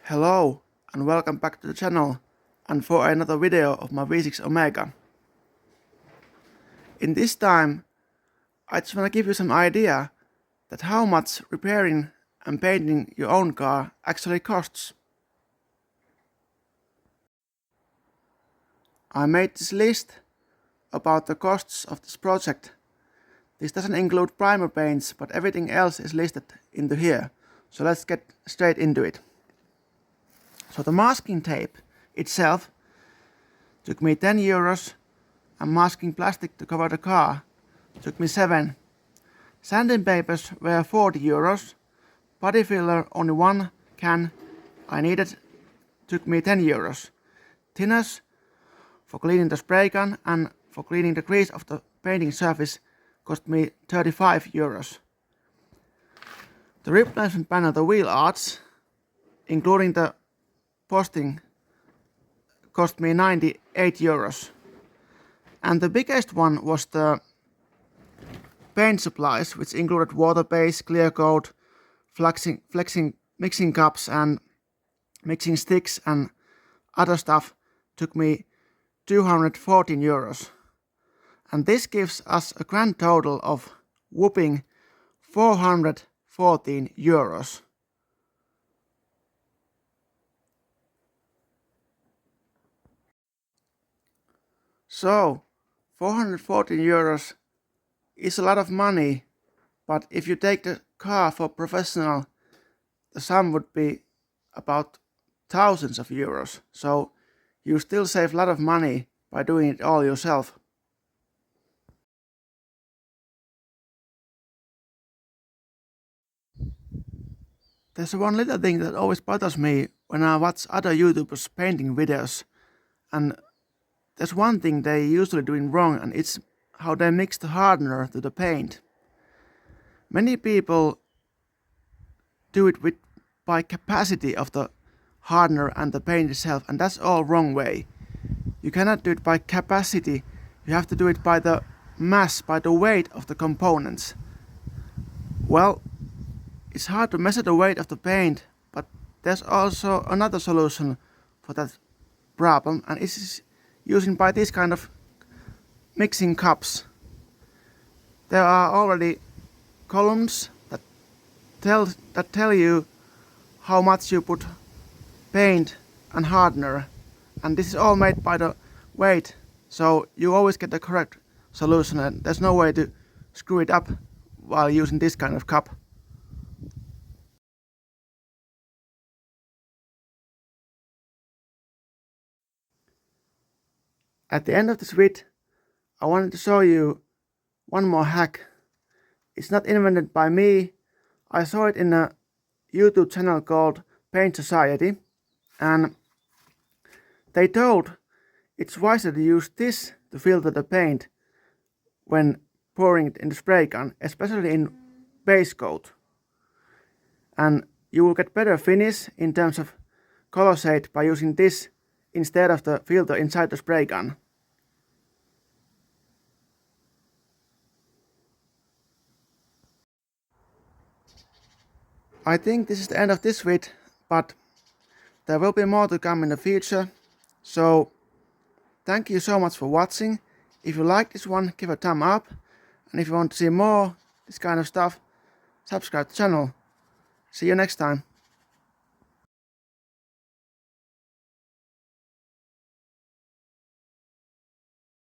Hello and welcome back to the channel and for another video of my V6 Omega. In this time I just want to give you some idea that how much repairing and painting your own car actually costs. I made this list about the costs of this project. This doesn't include primer paints, but everything else is listed into here. So let's get straight into it. So the masking tape itself took me 10 euros and masking plastic to cover the car took me 7. Sanding papers were 40 euros. Body filler, only one can I needed, took me 10 euros. Thinners for cleaning the spray gun and for cleaning the grease of the painting surface cost me 35 euros. The replacement panel, the wheel arch, including the posting, cost me 98 euros. And the biggest one was the paint supplies, which included water base, clear coat, flexing mixing cups and mixing sticks and other stuff, took me 214 euros. And this gives us a grand total of whopping 414 euros. So 414 euros is a lot of money, but if you take the car for professional, the sum would be about thousands of euros. So you still save a lot of money by doing it all yourself. There's one little thing that always bothers me when I watch other YouTubers painting videos, and there's one thing they usually doing wrong, and it's how they mix the hardener to the paint. Many people do it by capacity of the hardener and the paint itself, and that's all wrong way. You cannot do it by capacity, you have to do it by the mass, by the weight of the components. Well, it's hard to measure the weight of the paint, but there's also another solution for that problem, and it's using by this kind of mixing cups. There are already columns that tell you how much you put paint and hardener, and this is all made by the weight, so you always get the correct solution and there's no way to screw it up while using this kind of cup. At the end of this vid, I wanted to show you one more hack. It's not invented by me. I saw it in a YouTube channel called Paint Society, and they told it's wiser to use this to filter the paint when pouring it in the spray gun, especially in base coat. And you will get better finish in terms of color shade by using this instead of the filter inside the spray gun. I think this is the end of this vid, but there will be more to come in the future. So thank you so much for watching. If you like this one, give a thumb up, and if you want to see more this kind of stuff, subscribe to the channel. See you next time.